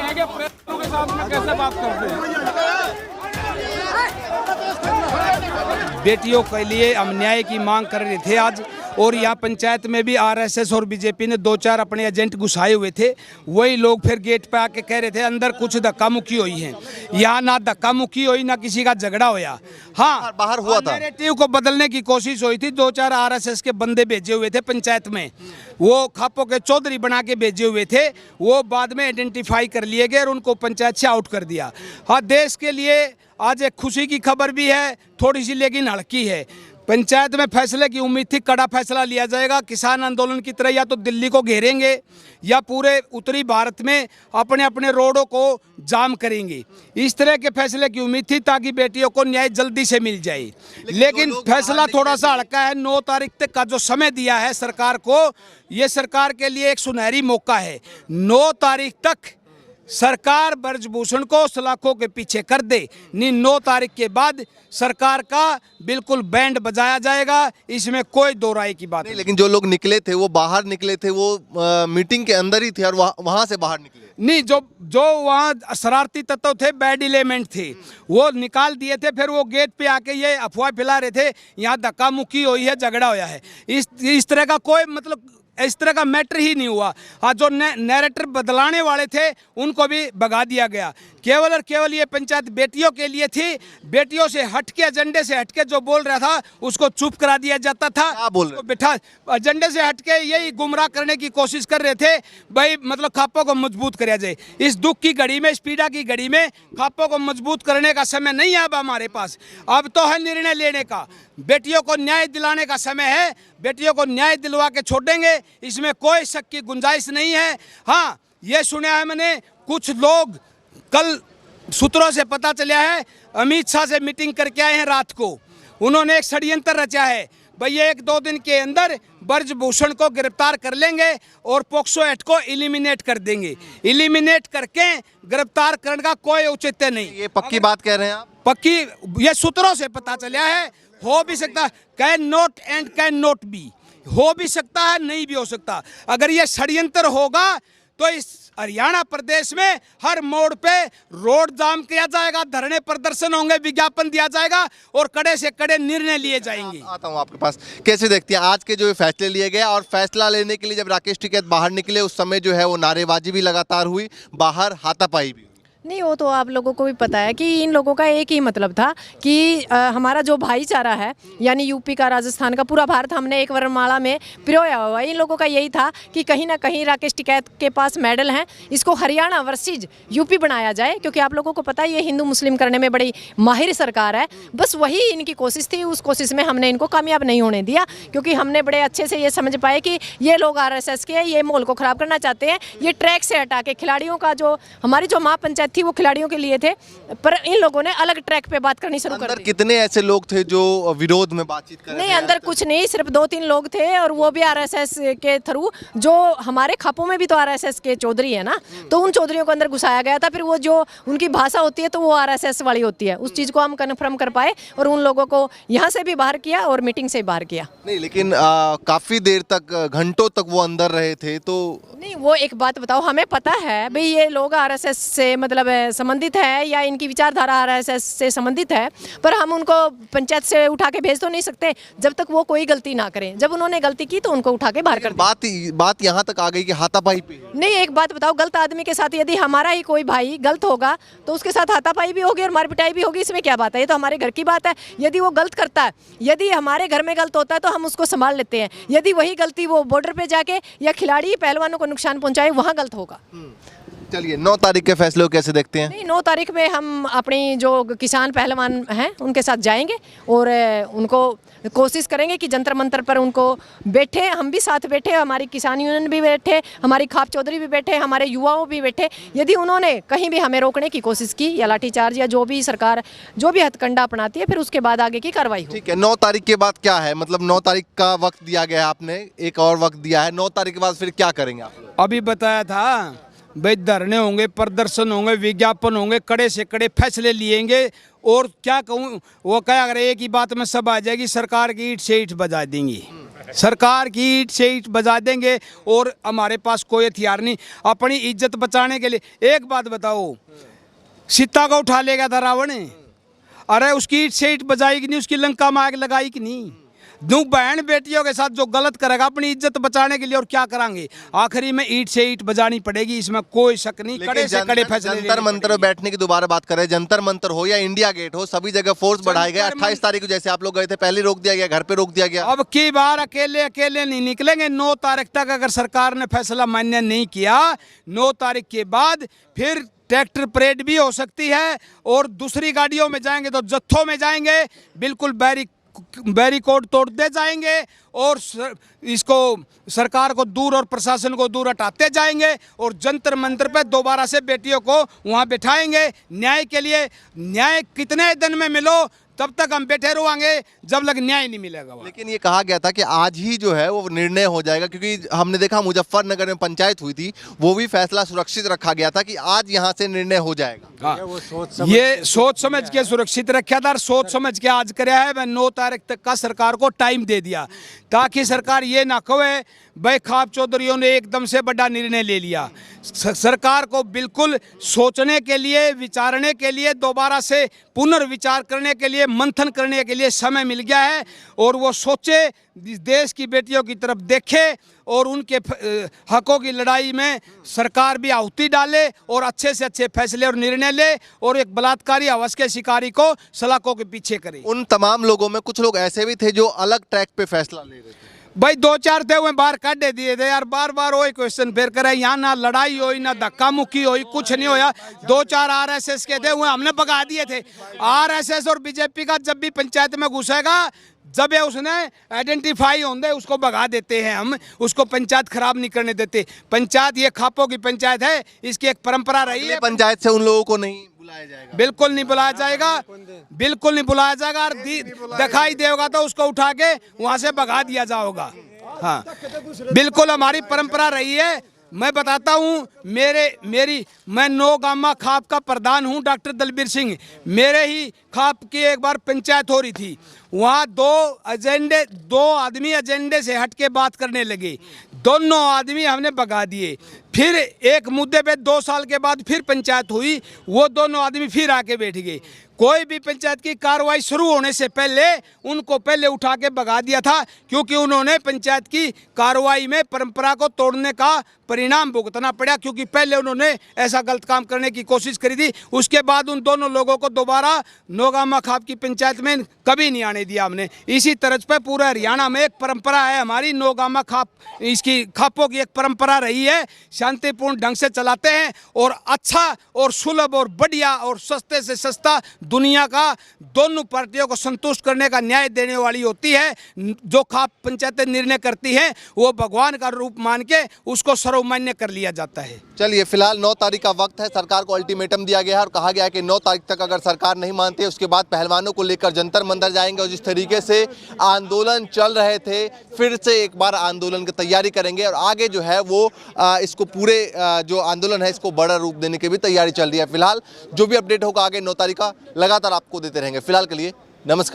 कहेंगे प्रेमियों के साथ में कैसे बात करते हैं? बेटियों के लिए हम न्याय की मांग कर रहे थे आज, और यहाँ पंचायत में भी आरएसएस और बीजेपी ने 2-4 अपने एजेंट घुसाए हुए थे। वही लोग फिर गेट पे आके कह रहे थे अंदर कुछ धक्का मुक्की हुई है। यहाँ ना धक्का मुक्की हुई, ना किसी का झगड़ा होया। हाँ, बाहर हुआ था, नैरेटिव को बदलने की कोशिश हुई थी। 2-4 आरएसएस के बंदे भेजे हुए थे पंचायत में, वो खापों के चौधरी बना के भेजे हुए थे। वो बाद में आइडेंटिफाई कर लिए गए और उनको पंचायत से आउट कर दिया। हाँ, देश के लिए आज एक खुशी की खबर भी है, थोड़ी सी लेकिन हल्की है। पंचायत में फैसले की उम्मीद थी, कड़ा फैसला लिया जाएगा। किसान आंदोलन की तरह या तो दिल्ली को घेरेंगे या पूरे उत्तरी भारत में अपने अपने रोडों को जाम करेंगे। इस तरह के फैसले की उम्मीद थी ताकि बेटियों को न्याय जल्दी से मिल जाए। लेकिन फैसला थोड़ा सा हल्का है। 9 तारीख तक का जो समय दिया है सरकार को, ये सरकार के लिए एक सुनहरी मौका है। 9 तारीख तक सरकार ब्रजभूषण को सलाखों के पीछे कर दे, नहीं 9 तारीख के बाद सरकार का बिल्कुल बैंड बजाया जाएगा। इसमें कोई दो राय की बात नहीं। लेकिन जो लोग निकले थे वो बाहर निकले थे, वो मीटिंग के अंदर ही थे और वहां से बाहर निकले नहीं। जो वहाँ शरारती तत्व थे, बैड एलिमेंट थे, वो निकाल दिए थे। फिर वो गेट पे आके ये अफवाह फैला रहे थे यहाँ धक्का मुक्की हुई है, झगड़ा होया है। इस तरह का कोई मतलब इस तरह का मैटर ही नहीं हुआ। हाँ, जो नैरेटर बदलाने वाले थे उनको भी भगा दिया गया। केवल और केवल ये पंचायत बेटियों के लिए थी। बेटियों से हटके, एजेंडे से हटके जो बोल रहा था उसको चुप करा दिया जाता था। क्या बोल रहे? बिठा एजेंडे से हटके यही गुमराह करने की कोशिश कर रहे थे भाई, मतलब खापों को मजबूत कराया जाए। इस दुख की घड़ी में, इस पीड़ा की घड़ी में खापों को मजबूत करने का समय नहीं है अब हमारे पास। अब तो है निर्णय लेने का, बेटियों को न्याय दिलाने का समय है। बेटियों को न्याय दिलवा के छोड़ेंगे, इसमें कोई शक की गुंजाइश नहीं है। हाँ, ये सुना है मैंने, कुछ लोग कल सूत्रों से पता चला है अमित शाह से मीटिंग करके आए हैं रात को। उन्होंने एक षड्यंत्र रचा है भाई, 1-2 दिन के अंदर ब्रजभूषण को गिरफ्तार कर लेंगे और पोक्सो एक्ट को एलिमिनेट कर देंगे। एलिमिनेट करके गिरफ्तार करने का कोई औचित्य नहीं। ये पक्की बात कह रहे हैं आप? पक्की, ये सूत्रों से पता चला है। हो भी सकता, can not and can not be, हो भी सकता है, नहीं भी हो सकता। अगर ये षड्यंत्र होगा तो इस हरियाणा प्रदेश में हर मोड़ पे रोड जाम किया जाएगा, धरने प्रदर्शन होंगे, विज्ञापन दिया जाएगा और कड़े से कड़े निर्णय लिए जाएंगे। आता हूँ आपके पास, कैसे देखती हैं आज के जो फैसले लिए गए? और फैसला लेने के लिए जब राकेश टिकैत बाहर निकले उस समय जो है वो नारेबाजी भी लगातार हुई, बाहर हाथापाई भी। नहीं, वो तो आप लोगों को भी पता है कि इन लोगों का एक ही मतलब था कि हमारा जो भाईचारा है, यानी यूपी का, राजस्थान का, पूरा भारत हमने एक वर्णमाला में पिरोया हुआ। इन लोगों का यही था कि कहीं ना कहीं राकेश टिकैत के पास मेडल हैं, इसको हरियाणा वर्सेज यूपी बनाया जाए, क्योंकि आप लोगों को पता है ये हिंदू मुस्लिम करने में बड़ी माहिर सरकार है। बस वही इनकी कोशिश थी, उस कोशिश में हमने इनको कामयाब नहीं होने दिया, क्योंकि हमने बड़े अच्छे से ये समझ पाए कि ये लोग आरएसएस के ये माहौल को ख़राब करना चाहते हैं। ये ट्रैक से हटा के खिलाड़ियों का, जो हमारी जो महापंचायत थी वो खिलाड़ियों के लिए थे, पर इन लोगों ने अलग ट्रैक पे बात करनी शुरू कर दी। कितने ऐसे लोग थे जो विरोध में बातचीत कर रहे थे? नहीं, अंदर कुछ नहीं, सिर्फ 2-3 लोग थे और वो भी आरएसएस के थ्रू। जो हमारे खापों में भी तो आरएसएस के चौधरी है ना, तो उन चौधरियों को अंदर घुसाया गया था। फिर वो जो उनकी भाषा होती है तो वो आरएसएस वाली होती है, उस चीज़ को हम कन्फर्म कर पाए और उन लोगों को यहाँ से भी बाहर किया और मीटिंग से बाहर किया। नहीं, लेकिन काफ़ी देर तक, घंटों तक वो अंदर रहे थे। तो नहीं, वो एक बात बताओ, हमें पता है भाई ये लोग आरएसएस से मतलब संबंधित है या इनकी विचारधारा आरएसएस से संबंधित है, पर हम उनको पंचायत से उठा के भेज तो नहीं सकते जब तक वो कोई गलती ना करें। जब उन्होंने गलती की तो उनको उठा के बाहर कर दिया। बात यहाँ तक आ गई कि हाथापाई पे। नहीं, एक बात बताओ, गलत आदमी के साथ यदि हमारा ही कोई भाई गलत होगा तो उसके साथ हाथापाई भी होगी और मार पिटाई भी होगी, इसमें क्या बात है? ये तो हमारे घर की बात है। यदि वो गलत करता है, यदि हमारे घर में गलत होता है तो हम उसको संभाल लेते हैं। यदि वही गलती वो बॉर्डर पे जाके या खिलाड़ी पहलवानों को नुकसान पहुंचाए, वहाँ गलत होगा। चलिए, 9 तारीख के फैसले को कैसे देखते हैं? नहीं, 9 तारीख में हम अपनी जो किसान पहलवान हैं उनके साथ जाएंगे और उनको कोशिश करेंगे कि जंतर मंतर पर उनको बैठे, हम भी साथ बैठे, हमारी किसान यूनियन भी बैठे, हमारी खाप चौधरी भी बैठे, हमारे युवाओं भी बैठे। यदि उन्होंने कहीं भी हमें रोकने की कोशिश की या लाठीचार्ज या जो भी सरकार जो भी हथकंडा अपनाती है, फिर उसके बाद आगे की कार्रवाई हो। ठीक है, 9 तारीख के बाद क्या है? मतलब 9 तारीख का वक्त दिया गया है, आपने एक और वक्त दिया है। 9 तारीख के बाद फिर क्या करेंगे आप लोग? अभी बताया था भाई, धरने होंगे, प्रदर्शन होंगे, विज्ञापन होंगे, कड़े से कड़े फैसले लिएंगे। और क्या कहूँ, वो क्या अगर एक ही बात में सब आ जाएगी, सरकार की ईंट से ईंट बजा देंगी। सरकार की ईंट से ईंट बजा देंगे और हमारे पास कोई हथियार नहीं। अपनी इज्जत बचाने के लिए एक बात बताओ, सीता को उठा ले गया था रावण, अरे उसकी ईंट से ईंट बजाई कि नहीं, उसकी लंका में आग लगाई कि नहीं। दो बहन बेटियों के साथ जो गलत करेगा अपनी इज्जत बचाने के लिए और क्या करांगे, आखिरी में ईंट से ईंट बजानी पड़ेगी, इसमें कोई शक नहीं। कड़े से कड़े फैसले जंतर मंतर में बैठने की दोबारा बात करें, जंतर मंतर हो या इंडिया गेट हो, सभी जगह फोर्स बढ़ाए गए। 28 तारीख को जैसे आप लोग गए थे पहले रोक दिया गया, घर पे रोक दिया गया। अब की बार अकेले अकेले नहीं निकलेंगे। 9 तारीख तक अगर सरकार ने फैसला मान्य नहीं किया, 9 तारीख के बाद फिर ट्रैक्टर परेड भी हो सकती है और दूसरी गाड़ियों में जाएंगे तो जत्थों में जाएंगे, बिल्कुल बैरिकोड तोड़ते जाएंगे और इसको सरकार को दूर और प्रशासन को दूर हटाते जाएंगे और जंतर मंतर पे दोबारा से बेटियों को वहाँ बैठाएंगे न्याय के लिए। न्याय कितने दिन में मिलो तब तक हम बैठे रहेंगे जब लग न्याय नहीं मिलेगा। लेकिन ये कहा गया था कि आज ही जो है वो निर्णय हो जाएगा, क्योंकि हमने देखा मुजफ्फरनगर में पंचायत हुई थी, वो भी फैसला सुरक्षित रखा गया था कि आज यहाँ से निर्णय हो जाएगा। हाँ, ये सोच समझ के सुरक्षित रखा था और सोच समझ के आज कराया है। मैं 9 तारीख तक का सरकार को टाइम दे दिया ताकि सरकार ये ना कहे भाई खाप चौधरियों ने एकदम से बड़ा निर्णय ले लिया। सरकार को बिल्कुल सोचने के लिए, विचारने के लिए, दोबारा से पुनर्विचार करने के लिए, मंथन करने के लिए समय मिल गया है और वो सोचे, देश की बेटियों की तरफ देखे और उनके हकों की लड़ाई में सरकार भी आहुति डाले और अच्छे से अच्छे फैसले और निर्णय ले और एक बलात्कारी हवस के शिकारी को सलाखों के पीछे करे। उन तमाम लोगों में कुछ लोग ऐसे भी थे जो अलग ट्रैक पे फैसला ले रहे थे। भाई 2-4 थे वो बाहर काट दिए थे यार, बार बार वही क्वेश्चन फिर करे। यहाँ ना लड़ाई हुई ना धक्का मुक्की हुई, कुछ नहीं होया। 2-4 RSS के थे वो हमने भगा दिए थे। RSS और बीजेपी का जब भी पंचायत में घुसेगा, जब ये उसने आइडेंटिफाई होंगे उसको भगा देते हैं हम, उसको पंचायत खराब नहीं करने देते। पंचायत ये खापों की पंचायत है, इसकी एक परंपरा रही है। पंचायत से उन लोगों को नहीं बुलाया जाएगा, बिल्कुल नहीं बुलाया जाएगा, बिल्कुल नहीं बुलाया जाएगा और दिखाई देगा तो उसको उठा के वहां से भगा दिया जाएगा। हाँ, बिल्कुल हमारी परंपरा रही है। मैं बताता हूँ, मैं नौगामा खाप का प्रधान हूँ, डॉक्टर दलबीर सिंह। मेरे ही खाप की एक बार पंचायत हो रही थी, वहाँ 2 आदमी एजेंडे से हट के बात करने लगे, दोनों आदमी हमने भगा दिए। फिर एक मुद्दे पे 2 साल के बाद फिर पंचायत हुई, वो दोनों आदमी फिर आके बैठ गए। कोई भी पंचायत की कार्रवाई शुरू होने से पहले उनको पहले उठा के भगा दिया था, क्योंकि उन्होंने पंचायत की कार्रवाई में परंपरा को तोड़ने का परिणाम भुगतना पड़ा, क्योंकि पहले उन्होंने ऐसा गलत काम करने की कोशिश करी थी। उसके बाद उन दोनों लोगों को दोबारा नौगामा खाप की पंचायत में कभी नहीं आने दिया हमने। इसी तरह पे पूरा हरियाणा में एक परंपरा है हमारी, नौगामा खाप, इसकी खापों की एक परंपरा रही है। शांतिपूर्ण ढंग से चलाते हैं और अच्छा और सुलभ और बढ़िया और सस्ते से सस्ता दुनिया का दोनों पार्टियों को संतुष्ट करने का न्याय देने वाली होती है। जो खाप पंचायतें निर्णय करती हैं वो भगवान का रूप मान के उसको सर्वमान्य कर लिया जाता है। चलिए, फिलहाल 9 तारीख का वक्त है, सरकार को अल्टीमेटम दिया गया है और कहा गया है कि 9 तारीख तक अगर सरकार नहीं मानती है उसके बाद पहलवानों को लेकर जंतर मंतर जाएंगे और जिस तरीके से आंदोलन चल रहे थे फिर से एक बार आंदोलन की तैयारी करेंगे और आगे जो है वो इसको पूरे जो आंदोलन है इसको बड़ा रूप देने की भी तैयारी चल रही है। फिलहाल जो भी अपडेट होगा आगे 9 तारीख का लगातार आपको देते रहेंगे। फिलहाल के लिए नमस्कार।